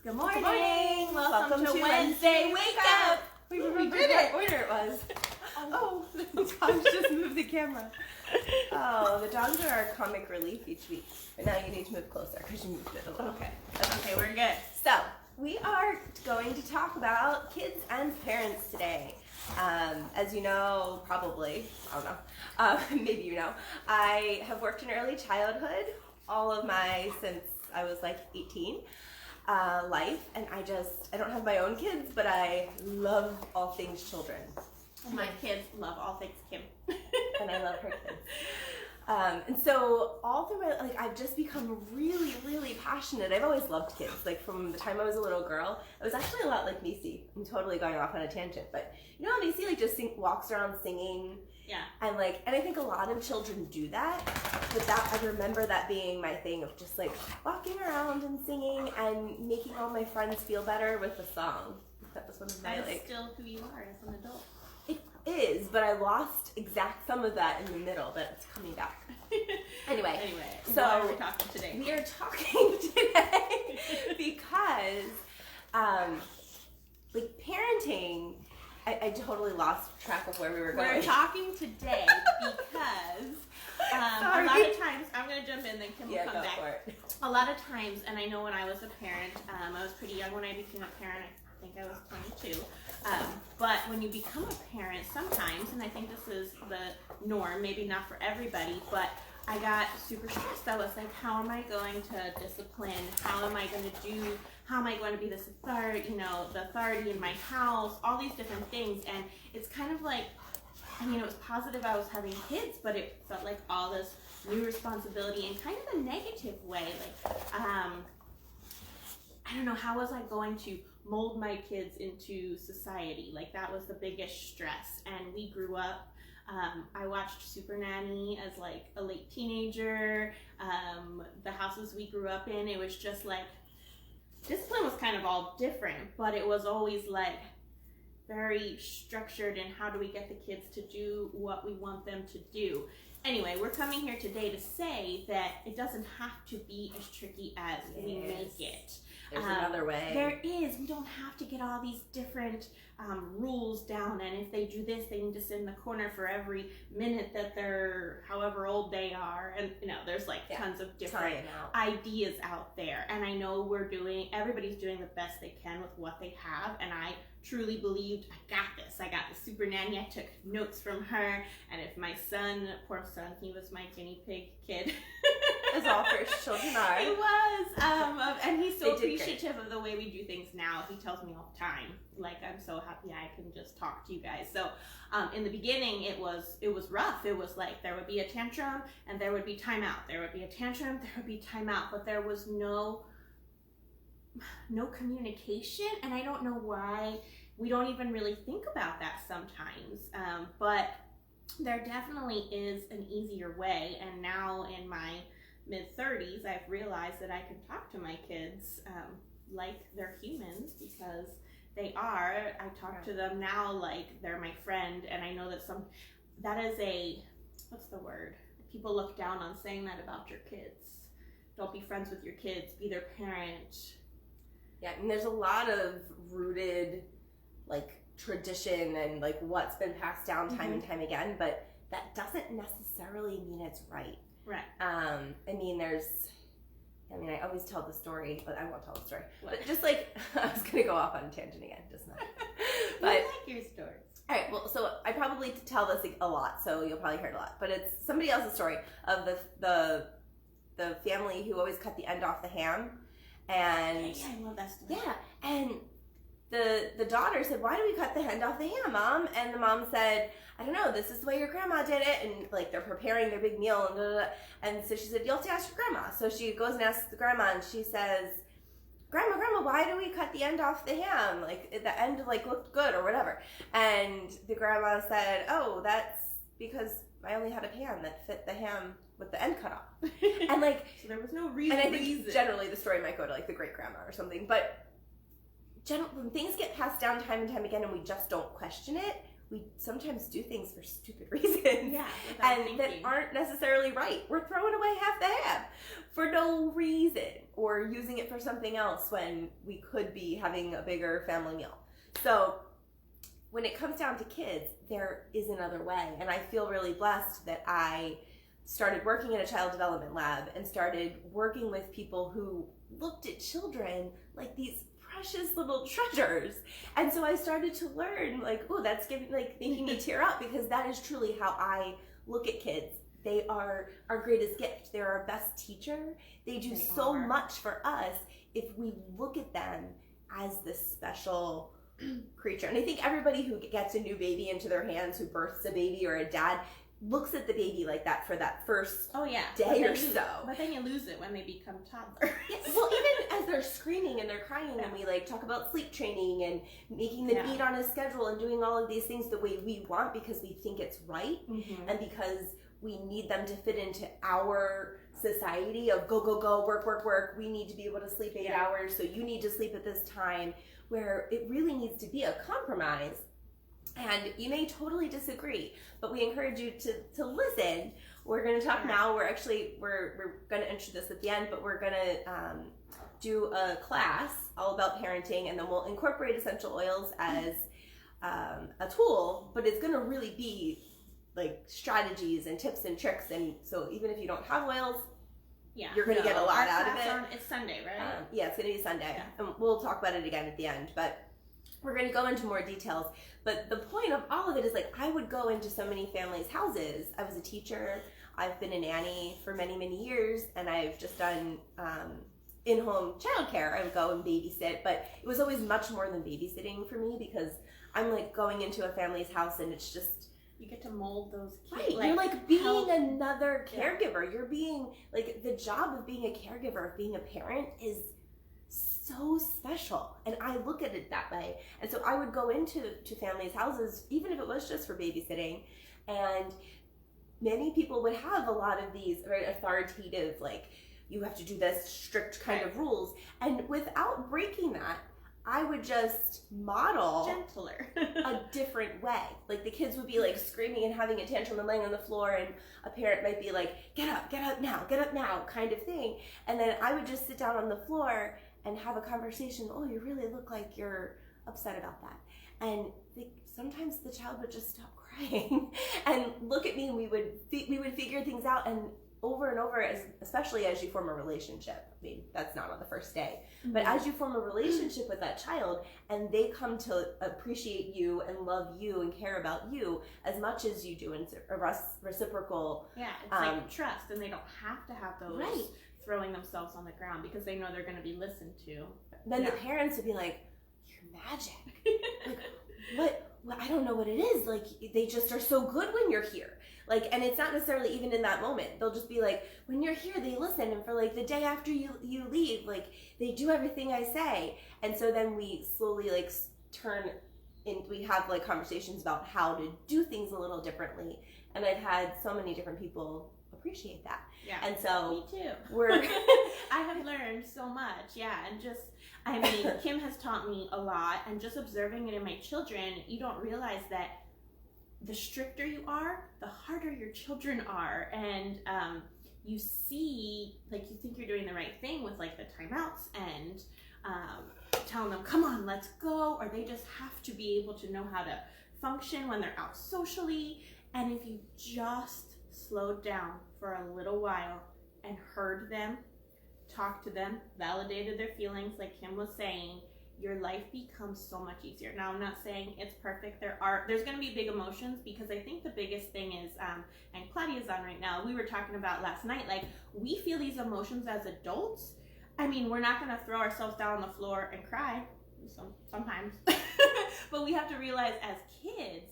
Good morning. Good morning. Welcome to Wednesday Wake Up. We remembered what order it was. Oh, the dogs just moved the camera. Oh, the dogs are our comic relief each week. But now you need to move closer because you moved it a little. Okay. Okay, we're good. So, we are going to talk about kids and parents today. As you know, probably, I don't know, maybe you know, I have worked in early childhood since I was like 18. Life, and I don't have my own kids, but I love all things children. And my kids love all things Kim. And I love her kids. And so all through my, I've just become really, really passionate. I've always loved kids. Like from the time I was a little girl, I was actually a lot like Macy. I'm totally going off on a tangent, but you know how Macy just walks around singing? Yeah. And I think a lot of children do that, but I remember that being my thing of just walking around and singing and making all my friends feel better with a song. That was one of my That's still who you are as an adult. It is, but I lost some of that in the middle, but it's coming back. Anyway, so why are we talking today? We are talking today because, parenting. I totally lost track of where we were going. We're talking today because a lot of times, I'm going to jump in, then Kim will come back. For it. A lot of times, and I know when I was a parent, I was pretty young when I became a parent. I think I was 22. But when you become a parent, sometimes, and I think this is the norm, maybe not for everybody, but I got super stressed. I was like, how am I going to discipline? How am I going to be this authority, the authority in my house, all these different things. And it's kind of like, it was positive I was having kids, but it felt like all this new responsibility in kind of a negative way. I don't know, how was I going to mold my kids into society? That was the biggest stress. And we grew up, I watched Super Nanny as a late teenager. The houses we grew up in, it was just discipline was kind of all different, but it was always very structured in how do we get the kids to do what we want them to do. Anyway, we're coming here today to say that it doesn't have to be as tricky as we make it. There's another way. There is. We don't have to get all these different rules down, and if they do this, they need to sit in the corner for every minute that they're however old they are, and there's tons of different ideas out there. And I know everybody's doing the best they can with what they have, and I truly believed I got this. I got the Super Nanny. I took notes from her, and if my son, poor son, he was my guinea pig kid. As all first children are. He was, and he's so appreciative of the way we do things now. He tells me all the time, I'm so happy I can just talk to you guys. So, in the beginning, it was rough. It was there would be a tantrum, and there would be timeout. There would be a tantrum, there would be timeout, but there was no communication, and I don't know why we don't even really think about that sometimes. But there definitely is an easier way, and now in my mid-30s, I've realized that I can talk to my kids like they're humans, because they are. I talk to them now like they're my friend, and I know that is what's the word? People look down on saying that about your kids. Don't be friends with your kids, be their parent. Yeah, and there's a lot of rooted tradition and what's been passed down time and time again, but that doesn't necessarily mean it's right. Right. I always tell the story, but I won't tell the story. What? But just I was gonna go off on a tangent again just now. But I like your stories. All right, well, so I probably tell this a lot, so you'll probably hear it a lot. But it's somebody else's story of the family who always cut the end off the ham, and yeah, I love that story. Yeah, and the daughter said, "Why do we cut the end off the ham, Mom?" And the mom said, "I don't know. This is the way your grandma did it." And they're preparing their big meal, and blah, blah, blah. And so she said, "You'll have to ask your grandma." So she goes and asks the grandma, and she says, Grandma, why do we cut the end off the ham? The end looked good or whatever. And the grandma said, "Oh, that's because I only had a pan that fit the ham with the end cut off." And so there was no reason. And I think generally the story might go to the great grandma or something. But when things get passed down time and time again, and we just don't question it, we sometimes do things for stupid reasons. Yeah, and that aren't necessarily right. We're throwing away half the ham for no reason, or using it for something else when we could be having a bigger family meal. So when it comes down to kids, there is another way. And I feel really blessed that I started working in a child development lab and started working with people who looked at children like these precious little treasures. And so I started to learn, like, oh, that's making me tear up, because that is truly how I look at kids. They are our greatest gift. They're our best teacher. They do so much for us if we look at them as this special creature. And I think everybody who gets a new baby into their hands, who births a baby, or a dad, looks at the baby like that for that first day or so. But then you lose it when they become toddlers. Well, even as they're screaming and they're crying, and we talk about sleep training and making them eat on a schedule and doing all of these things the way we want, because we think it's right, and because we need them to fit into our society of go, go, go, work, work, work. We need to be able to sleep 8 hours, so you need to sleep at this time, where it really needs to be a compromise. And you may totally disagree, but we encourage you to listen. We're going to talk now. We're going to enter this at the end, but we're going to do a class all about parenting, and then we'll incorporate essential oils as a tool, but it's going to really be like strategies and tips and tricks. And so even if you don't have oils, you're going to get a lot out of it. It's Sunday, right? It's going to be Sunday. And we'll talk about it again at the end, but we're going to go into more details. But the point of all of it is, like, I would go into so many families' houses. I was a teacher. I've been a nanny for many, many years, and I've just done in-home childcare. I would go and babysit, but it was always much more than babysitting for me, because I'm like going into a family's house and it's just, you get to mold those kids. Right, you're like being another caregiver. You're being, like, the job of being a caregiver, of being a parent, is so special, and I look at it that way. And so I would go into families' houses, even if it was just for babysitting, and many people would have a lot of these very authoritative, like, you have to do this strict kind of rules, and without breaking that, I would just model gentler a different way. Like, the kids would be like screaming and having a tantrum and laying on the floor, and a parent might be like, get up now kind of thing, and then I would just sit down on the floor and have a conversation. Oh, you really look like you're upset about that. And sometimes the child would just stop crying and look at me, and we would figure things out. And over and over, especially as you form a relationship. I mean, that's not on the first day, but as you form a relationship with that child, and they come to appreciate you and love you and care about you as much as you do, in a reciprocal. Yeah, it's like trust, and they don't have to have those throwing themselves on the ground, because they know they're going to be listened to. Then the parents would be like, "You're magic." Like, what? I don't know what it is. Like, they just are so good when you're here. Like, and it's not necessarily even in that moment. They'll just be like, when you're here, they listen. And for like the day after you leave, like, they do everything I say. And so then we slowly like turn in, we have like conversations about how to do things a little differently. And I've had so many different people appreciate that. Yeah. And so me too. I have learned so much. Yeah. And just, I mean, Kim has taught me a lot, and just observing it in my children, you don't realize that the stricter you are, the harder your children are. And you see, like, you think you're doing the right thing with like the timeouts and telling them, come on, let's go. Or they just have to be able to know how to function when they're out socially. And if you just slowed down for a little while and heard them, talked to them, validated their feelings, like Kim was saying, your life becomes so much easier. Now, I'm not saying it's perfect. There's going to be big emotions, because I think the biggest thing is, and Claudia's on right now, we were talking about last night, like, we feel these emotions as adults. I mean, we're not going to throw ourselves down on the floor and cry sometimes, but we have to realize as kids,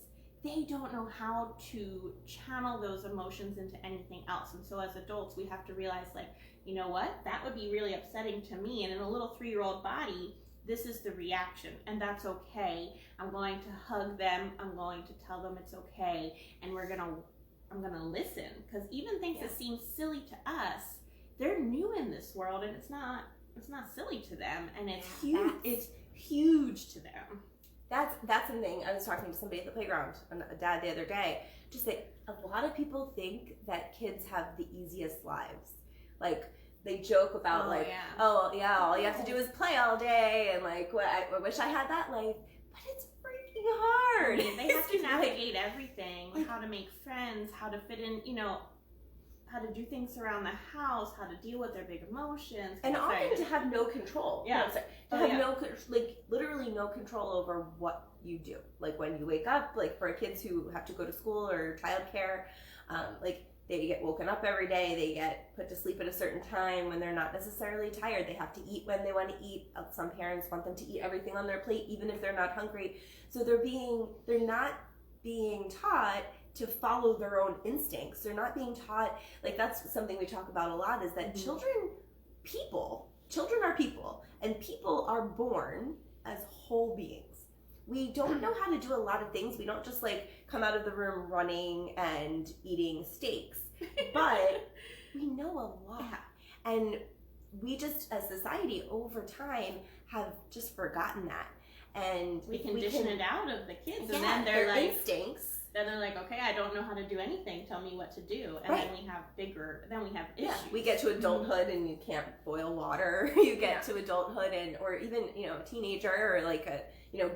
they don't know how to channel those emotions into anything else. And so as adults, we have to realize, like, you know what? That would be really upsetting to me. And in a little 3-year-old body, this is the reaction, and that's okay. I'm going to hug them. I'm going to tell them it's okay. And I'm going to listen, because even things that seem silly to us, they're new in this world, and it's not silly to them. And it's huge to them. That's something I was talking to somebody at the playground, a dad the other day. Just that a lot of people think that kids have the easiest lives. Like they joke about all you have to do is play all day, and like, I wish I had that life. But it's freaking hard. I mean, they have to navigate everything, like, how to make friends, how to fit in, how to do things around the house, how to deal with their big emotions. And often to have no control. Yeah. Literally no control over what you do. Like when you wake up, like for kids who have to go to school or childcare, like they get woken up every day, they get put to sleep at a certain time when they're not necessarily tired. They have to eat when they want to eat. Some parents want them to eat everything on their plate, even if they're not hungry. So they're not being taught to follow their own instincts. They're not being taught, like that's something we talk about a lot, is that children are people, and people are born as whole beings. We don't know how to do a lot of things. We don't just like come out of the room running and eating steaks, but we know a lot. And we just, as society over time, have just forgotten that. And we condition it out of the kids, and then they're like instincts. Then they're like, okay, I don't know how to do anything. Tell me what to do. And then we have issues. Yeah, we get to adulthood and you can't boil water. You get to adulthood or even, a teenager or like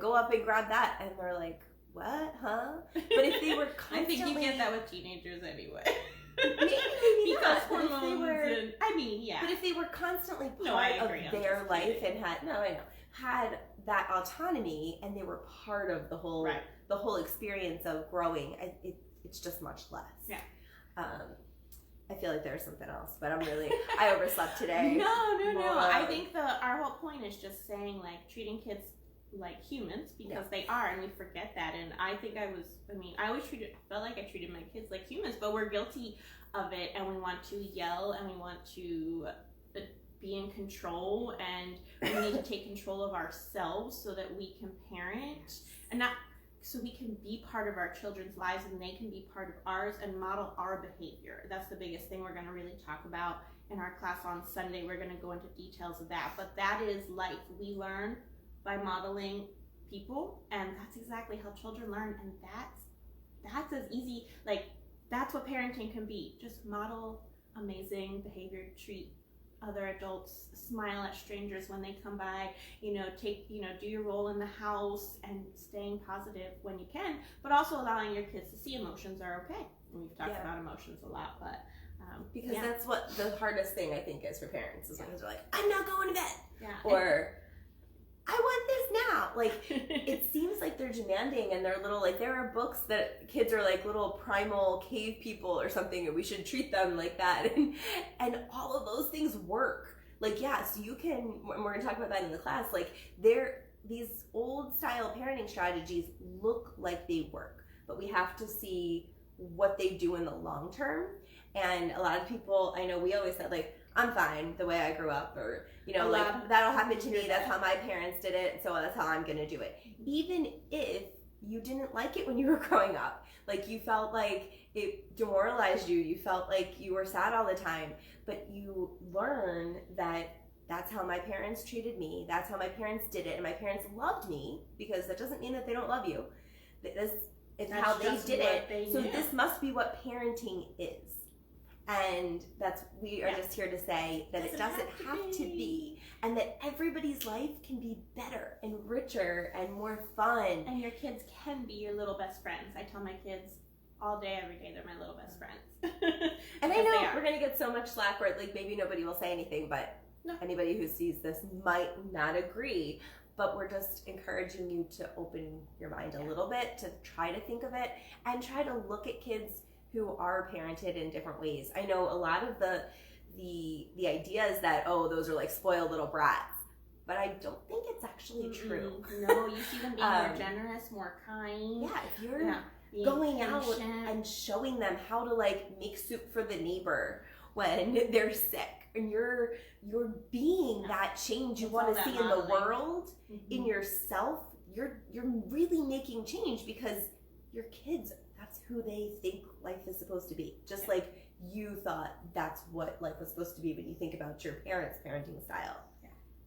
go up and grab that. And they're like, what, huh? But if they were constantly... I think you get that with teenagers anyway. Maybe because not. hormones But if they were constantly part of their life and had that autonomy and they were part of the whole experience of growing, it's just much less. Yeah. I feel like there's something else, but I overslept today. No. I think our whole point is just saying, like, treating kids like humans, because they are, and we forget that. And I think I always felt like I treated my kids like humans, but we're guilty of it, and we want to yell, and we want to be in control, and we need to take control of ourselves so that we can parent, and not so we can be part of our children's lives and they can be part of ours and model our behavior. That's the biggest thing we're going to really talk about in our class on Sunday. We're going to go into details of that, but that is life. We learn by modeling people, and that's exactly how children learn, and that's as easy, like, that's what parenting can be. Just model amazing behavior, treat other adults, smile at strangers when they come by, do your role in the house, and staying positive when you can, but also allowing your kids to see emotions are okay. And we've talked about emotions a lot, but because that's what the hardest thing I think is for parents, is when they're like, I'm not going to bed, or I want this now. Like, it seems like they're demanding, and they're little, like, there are books that kids are like little primal cave people or something, and we should treat them like that. And all of those things work. Like, so you can, and we're going to talk about that in the class, like, these old style parenting strategies look like they work, but we have to see what they do in the long term. And a lot of people, I know we always said, like, I'm fine the way I grew up, or, that'll happen to me. That's how my parents did it, so that's how I'm going to do it. Even if you didn't like it when you were growing up, like, you felt like it demoralized you, you felt like you were sad all the time, but you learn that that's how my parents treated me, that's how my parents did it, and my parents loved me, because that doesn't mean that they don't love you. It's how they did it. So this must be what parenting is. And we are just here to say that it doesn't have to be, and that everybody's life can be better and richer and more fun. And your kids can be your little best friends. I tell my kids all day, every day, they're my little best friends. And I know we're going to get so much slack where, like, maybe nobody will say anything, but anybody who sees this might not agree. But we're just encouraging you to open your mind a little bit, to try to think of it, and try to look at kids who are parented in different ways. I know a lot of the idea is that, those are like spoiled little brats, but I don't think it's actually true. No, you see them being more generous, more kind. Yeah, if you're going out and showing them how to, like, make soup for the neighbor when they're sick, and you're being that change you want to see in the world, in yourself, you're really making change, because your kids, that's who they think life is supposed to be. Just like you thought that's what life was supposed to be when you think about your parents' parenting style.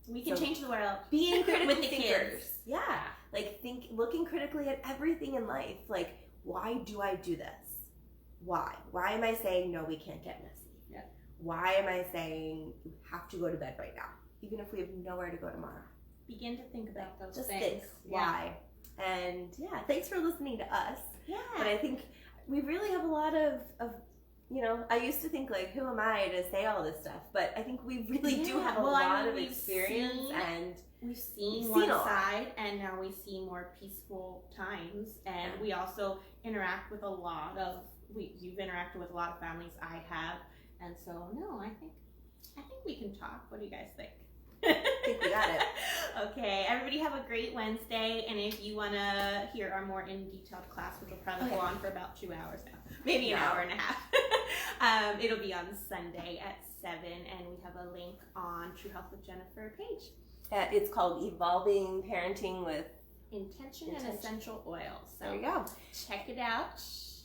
We can change the world. Being critical thinkers. Yeah. Like looking critically at everything in life. Like, why do I do this? Why? Why am I saying, no, we can't get messy? Yeah. Why am I saying you have to go to bed right now, even if we have nowhere to go tomorrow? Begin to think about those Just things. think why. And yeah, thanks for listening to us. Yeah. But I think we really have a lot of you know, I used to think like, who am I to say all this stuff? But I think we really do have a lot of experience, and we've seen one side, and now we see more peaceful times, and we also interact with a lot of you've interacted with a lot of families. I have, and so no, I think we can talk. What do you guys think? I think we got it. Okay, everybody have a great Wednesday, and if you want to hear our more in-detailed class, which will probably go on for about 2 hours now, maybe an hour and a half, it'll be on Sunday at 7, and we have a link on True Health with Jennifer page. It's called Evolving Parenting with Intention and Essential Oils. So there you go. Check it out.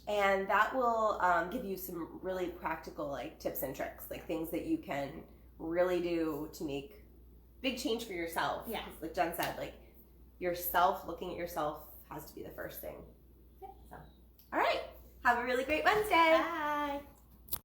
And that will give you some really practical like tips and tricks, like things that you can really do to make big change for yourself. Yeah. Like Jen said, like yourself, looking at yourself has to be the first thing. Yeah. So, all right. Have a really great Wednesday. Bye.